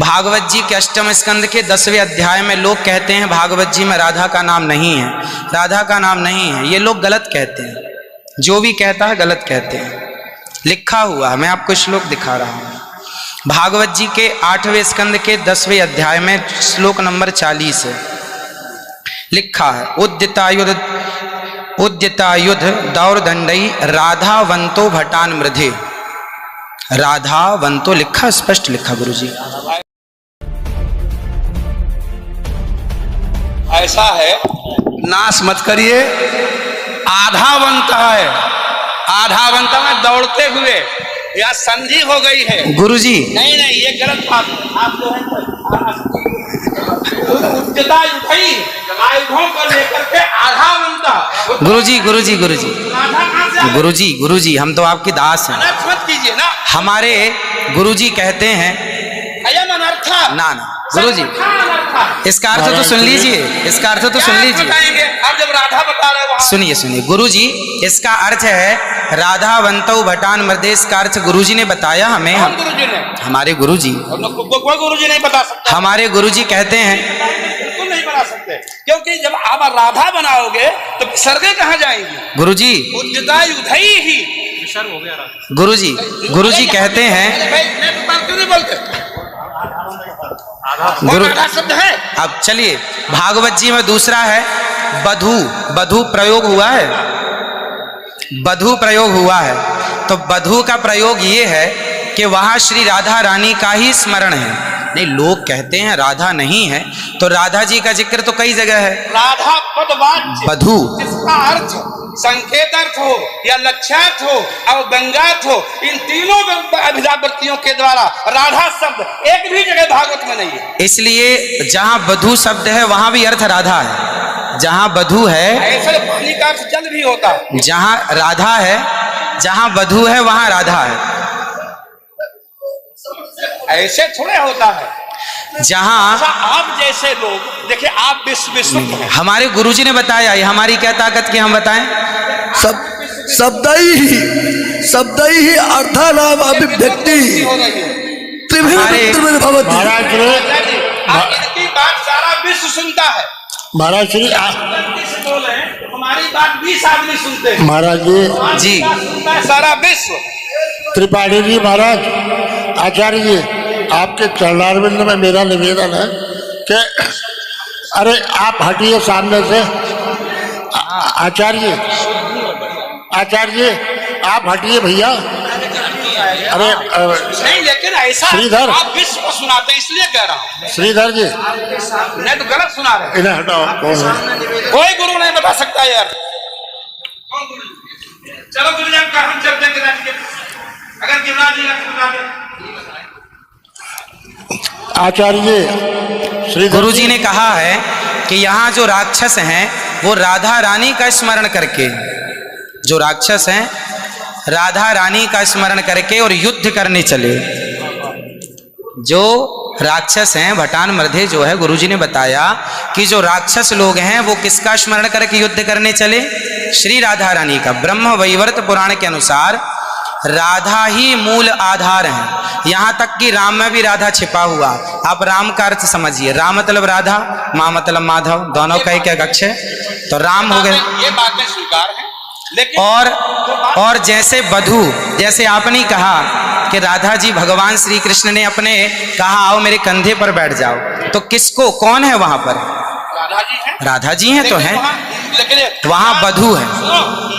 भागवत जी के अष्टम स्कंद के 10वें अध्याय में लोग कहते हैं भागवत जी में राधा का नाम नहीं है, राधा का नाम नहीं है। ये लोग गलत कहते हैं, जो भी कहता है गलत कहते हैं। लिखा हुआ मैं आपको श्लोक दिखा रहा हूँ। भागवत जी के 8वें स्कंद के 10वें अध्याय में श्लोक नंबर 40 है, लिखा है उद्यतायुध दौरदंडई राधावंतो भटान मृधे। राधावंतो लिखा, स्पष्ट लिखा गुरुजी। ऐसा है, नाश मत करिए। आधावंत है, आधावंत में दौड़ते हुए या संधि हो गई है गुरुजी। नहीं नहीं, ये गलत बात है। आप जो है आयुधों को लेकर के आधावंत। गुरुजी गुरुजी गुरुजी गुरुजी गुरुजी, हम तो आपकी दास हैं। मत कीजिए ना। हमारे गुरुजी कहते हैं ना ना गुरुजी, इसका अर्थ तो सुन लीजिए, इसका अर्थ तो सुन लीजिए। आप जब राधा बता रहे हो, सुनिए सुनिए गुरुजी, इसका अर्थ है राधावंतो भटान मृधे। इसका अर्थ गुरुजी ने बताया हमें। गुरुजी ने, हमारे गुरुजी, कोई गुरुजी नहीं बता सकता। हमारे गुरुजी कहते हैं बिल्कुल नहीं बना सकते, क्योंकि जब आप राधा बनाओगे तो विसर्गे कहाँ जाएंगी गुरुजी? उद्यतायुधई ही विसर्ग हो गया। गुरुजी गुरुजी कहते हैं गुरु शब्द है। अब चलिए, भागवत जी में दूसरा है बधू। बधू प्रयोग हुआ है, बधू प्रयोग हुआ है। तो बधू का प्रयोग ये है कि वहां श्री राधा रानी का ही स्मरण है। नहीं, लोग कहते हैं राधा नहीं है, तो राधा जी का जिक्र तो कई जगह है। राधा पदवाच्य बधू, जिसका अर्थ संकेत अर्थ हो या लक्ष्यार्थ हो और व्यंग्यार्थ हो, इन तीनों अभिधावृत्तियों के द्वारा राधा शब्द एक भी जगह भागवत में नहीं है। इसलिए जहां बधू शब्द है वहां भी अर्थ राधा है। जहां बधू है, ऐसे पानी का अर्थ जल भी होता है। जहां राधा है, जहां बधू है वहां राधा है। ऐसे थोड़े होता है। जहां आप जैसे लोग देखिए, आप विश्व हमारे गुरुजी ने बताया, ये हमारी क्या ताकत की हम बताएं? शब्दै ही अर्थानाम अभिव्यक्ति त्रिभिन्न भवति। महाराज इनकी बात सारा विश्व सुनता है। महाराज श्री बोले हमारी बात 20 आदमी सुनते हैं। महाराज जी सुनता है सारा विश्व। त्रिपाठी जी, महाराज आचार्य जी, आपके चरणारविंद में मेरा निवेदन है कि अरे आप हटिए सामने से। आचार्य जी आप हटिए भैया। अरे नहीं, लेकिन ऐसा श्रीधर, आप विश्व को सुनाते हैं इसलिए कह रहा हूँ। श्रीधर जी नहीं तो गलत सुना रहे। इन्हें हटाओ। कोई गुरु नहीं बता सकता यार। चलो गुरुजन का हम चलते हैं गिरिराज के, अगर गिरिराज जी बता दें। आचार्य जी, गुरुजी ने कहा है कि यहाँ जो राक्षस हैं वो राधा रानी का स्मरण करके, जो राक्षस हैं राधा रानी का स्मरण करके और युद्ध करने चले। जो राक्षस हैं भटान मृधे जो है, गुरुजी ने बताया कि जो राक्षस लोग हैं वो किसका स्मरण करके युद्ध करने चले? श्री राधा रानी का। ब्रह्म वैवर्त पुराण के अनुसार राधा ही मूल आधार है। यहाँ तक कि राम में भी राधा छिपा हुआ। आप राम का अर्थ समझिए, राम मतलब राधा, माँ मतलब माधव, दोनों का एक अक्ष है, तो राम हो गए। ये बातें स्वीकार हैं, लेकिन और जैसे बधू, जैसे आपने कहा कि राधा जी भगवान श्री कृष्ण ने अपने कहा आओ मेरे कंधे पर बैठ जाओ, तो किसको, कौन है वहां पर? राधा जी हैं। राधा जी हैं तो हैं, लेकिन वहां बधू है।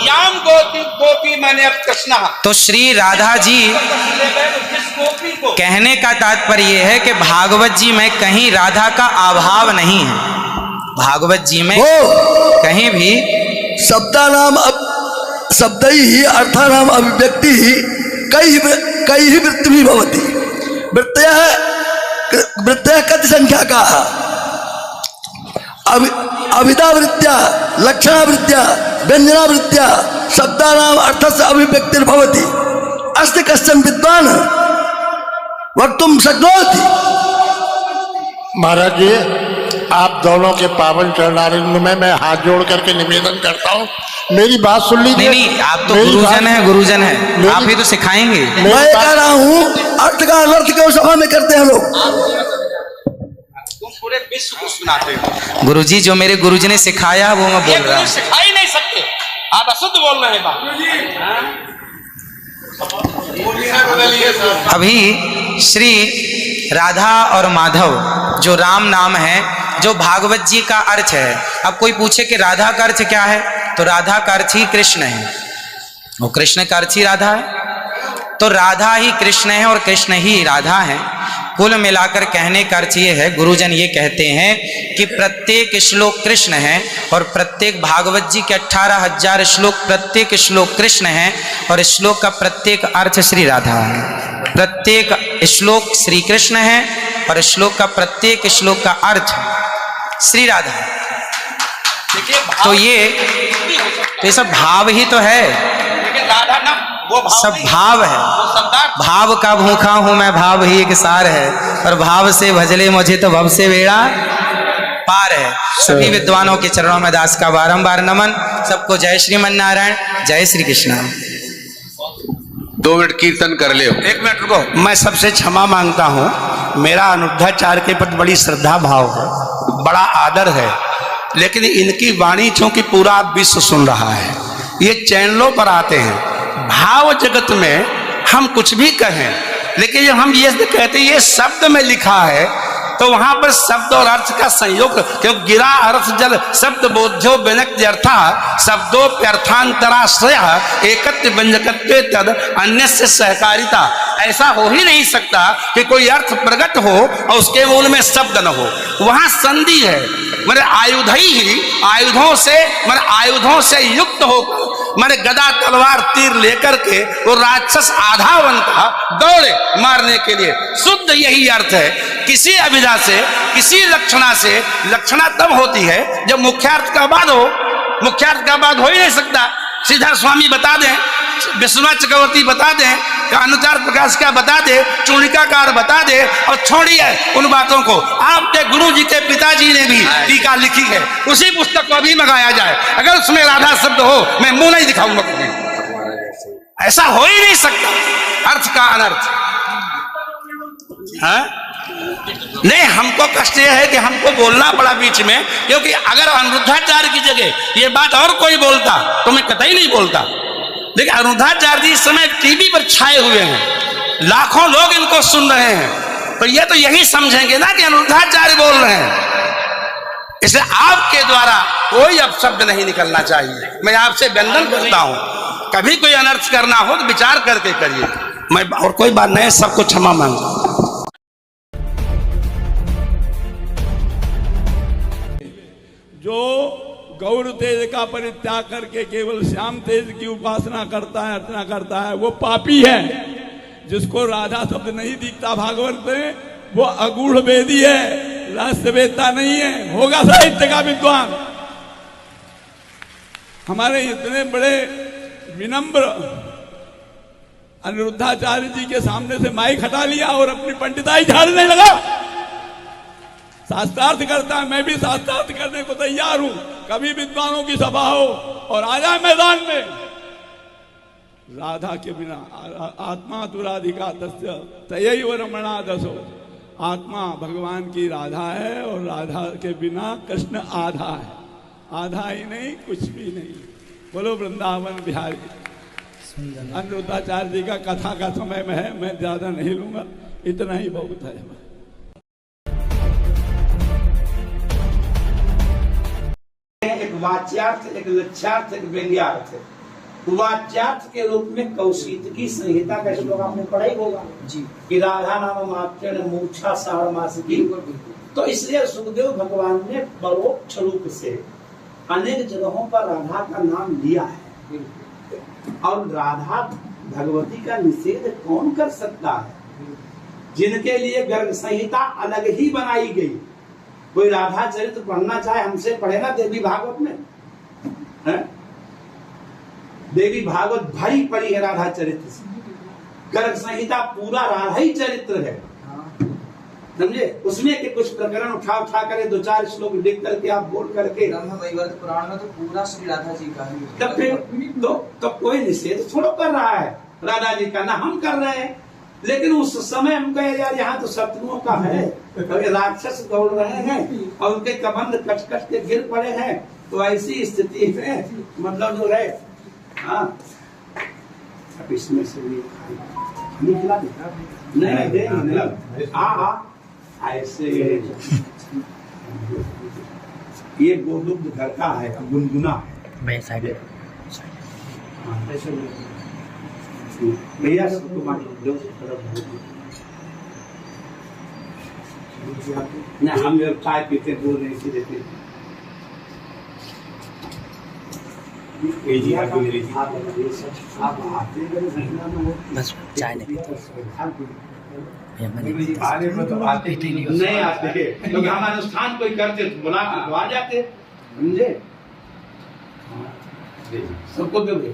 याम गोपी मैंने कृष्णा, तो श्री राधा जी, कहने का तात्पर्य यह है कि भागवत जी में कहीं राधा का अभाव नहीं है। भागवत जी में कहीं भी शब्दै ही अर्थानाम अभिव्यक्ति कई ही वृत्ति भवति। वृत्तयः कति संख्या का? अभिधावृत्त्या, लक्षणावृत्त्या, व्यंजनावृत्त्या शब्दानाम अर्थस्य अभिव्यक्तिर्भवति। अस्ति कश्चन विद्वान् वक्तुं शक्नोति। महाराज जी, आप दोनों के पावन चरणारविंद में मैं हाथ जोड़ करके निवेदन करता हूँ, मेरी बात सुन लीजिए। नहीं, आप तो गुरुजन हैं, गुरुजन हैं, आप ही तो सिखाएंगे। मैं कह रहा हूँ अर्थ का अनर्थ क्यों सभा में करते हैं लोग? पूरे विश्व को सुनाते हो। गुरुजी जो मेरे गुरुजी ने सिखाया वो मैं ये बोल रहा गुरु हूँ। सिखा ही नहीं सकते, आप अशुद्ध बोल रहे हैं बाबू। अभी श्री राधा और माधव जो राम नाम है, जो भागवत जी का अर्थ है। अब कोई पूछे कि राधा का अर्थ क्या है, तो राधा का अर्थ ही कृष्ण है, वो कृष्ण का अर्थ ही राधा है। तो राधा ही कृष्ण है और कृष्ण ही राधा है। कुल मिलाकर कहने का अर्थ ये है, गुरुजन ये कहते हैं कि प्रत्येक श्लोक कृष्ण है और प्रत्येक भागवत जी के 18,000 श्लोक, प्रत्येक श्लोक कृष्ण है और श्लोक का प्रत्येक अर्थ श्री राधा है। प्रत्येक श्लोक श्री कृष्ण है और श्लोक का प्रत्येक श्लोक का अर्थ श्री राधा है। देखिए तो ये सब भाव ही तो है, लेकिन राधा ना वो भाव सब नहीं, भाव है। वो शब्दार्थ। भाव का भूखा हूं मैं, भाव ही एक सार है, और भाव से भजले मुझे तो भव से बेड़ा पार है। सभी विद्वानों के चरणों में दास का बारंबार नमन। सबको जय श्रीमन नारायण, जय श्री कृष्ण। 2 मिनट कीर्तन कर ले। 1 मिनट रुको, मैं सबसे क्षमा मांगता हूँ। मेरा अनिरुद्धाचार्य के प्रति बड़ी श्रद्धा भाव है, बड़ा आदर है, लेकिन इनकी वाणी चूंकि पूरा विश्व सुन रहा है, ये चैनलों पर आते हैं। भाव जगत में हम कुछ भी कहें, लेकिन जब हम ये कहते हैं ये शब्द में लिखा है, तो वहां पर शब्द और अर्थ का संयोग, क्योंकि गिरा अर्थ जल शब्द बोध्यो व्यनक्त्यर्था शब्दोप्यर्थांतराश्रय एकत्व व्यंजकत्वे तद अन्य से सहकारिता। ऐसा हो ही नहीं सकता कि कोई अर्थ प्रकट हो और उसके मूल में शब्द न हो। वहां संधि है, मेरे आयुधों से युक्त होकर मारे गदा तलवार तीर लेकर के वो राक्षस आधा बनता दौड़े मारने के लिए। शुद्ध यही अर्थ है। किसी अभिधा से, किसी लक्षणा से, लक्षणा तब होती है जब मुख्यार्थ का बाद हो। मुख्यार्थ का बाद हो ही नहीं सकता। सीधा स्वामी बता दें, विश्वनाथ चक्रवर्ती बता दें, अनुचार प्रकाश का बता दे, चूड़िकाकार बता दे, और छोड़िए उन बातों को। आपके गुरु जी के पिताजी ने भी टीका लिखी है, उसी पुस्तक को भी मंगाया जाए। अगर उसमें राधा शब्द हो, मैं मुंह नहीं दिखाऊंगा कभी। ऐसा हो ही नहीं सकता अर्थ का अनर्थ। हाँ? नहीं, हमको कष्ट यह है कि हमको बोलना पड़ा बीच में, क्योंकि अगर अनिरुद्धाचार्य की जगह ये बात और कोई बोलता तो मैं कतई नहीं बोलता। लेकिन अनिरुद्धाचार्य जी इस समय टीवी पर छाए हुए हैं, लाखों लोग इनको सुन रहे हैं, तो ये तो यही समझेंगे ना कि अनिरुद्धाचार्य बोल रहे हैं। इसलिए आपके द्वारा कोई अपशब्द नहीं निकलना चाहिए। मैं आपसे वंदन करता हूं, कभी कोई अनर्थ करना हो तो विचार करके करिए। मैं और कोई बात नहीं, सबको क्षमा मांगता हूं। जो गौर तेज का परित्याग करके केवल श्याम तेज की उपासना करता है, अर्चना करता है, वो पापी है। जिसको राधा शब्द नहीं दिखता भागवत में, वो अगूढ़ वेदी है, रहस्य वेदता नहीं है, होगा साहित्य का विद्वान। हमारे इतने बड़े विनम्र अनिरुद्धाचार्य जी के सामने से माइक हटा लिया और अपनी पंडिताई झाड़ने लगा। शास्त्रार्थ करता है, मैं भी शास्त्रार्थ करने को तैयार हूं। कभी विद्वानों की सभा हो और आ जाए मैदान में। राधा के बिना आत्मा तु राधिका तस्य तयैव रमणा दसो। आत्मा भगवान की राधा है और राधा के बिना कृष्ण आधा है। आधा ही नहीं, कुछ भी नहीं। बोलो वृंदावन बिहारी। अनिरुद्धाचार्य जी का कथा का समय में है, मैं ज्यादा नहीं लूंगा, इतना ही बहुत है। एक वाच्यार्थ, एक लक्ष्यार्थ, एक व्यंग्यार्थ है। वाच्यार्थ के रूप में कौशिकी संहिता का श्लोक आपने पढ़ा ही होगा जी, कि राधा नाम मात्र मूर्छा सारमासिकी। तो इसलिए सुखदेव भगवान ने परोक्ष रूप से अनेक जगहों पर राधा का नाम लिया है। और राधा भगवती का निषेध कौन कर सकता है? जिनके लिए गर्ग संहिता अलग ही बनाई गई। कोई राधा चरित्र पढ़ना चाहे हमसे पढ़े ना देवी भागवत में है? देवी भागवत भारी पड़ी है राधा चरित्र से। गर्ग संहिता पूरा राधा ही चरित्र है, समझे? उसमें के कुछ प्रकरण उठा करे, 2-4 श्लोक लिख करके आप बोल करके। ब्रह्मवैवर्त पुराण में तो पूरा श्री राधा जी का ही। तब फिर तो कोई निषेध थोड़ा कर रहा है राधा जी का, ना हम कर रहे हैं। लेकिन उस समय हम कहे यार यहाँ तो शत्रुओं का है, तो राक्षस दौड़ रहे हैं और उनके कबंध कट कट के गिर पड़े हैं, तो ऐसी स्थिति में मतलब जो है हाँ अब इसमें से भी निकला नहीं दे ऐसे ये गोलुब्ध घर का है, गुनगुना है भैया नहीं, हम जब चाय पीते बोल रहे इसी देते बस चाय नहीं नहीं आते क्योंकि हम अनुष्ठान कोई करते तो बुला के तो आ जाते, समझे? सबको दोगे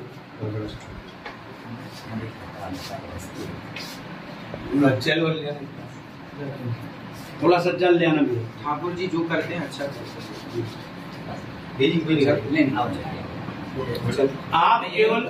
चलो थोड़ा सा जल ले आना भी। ठाकुर जी जो करते हैं अच्छा करते हैं। आप केवल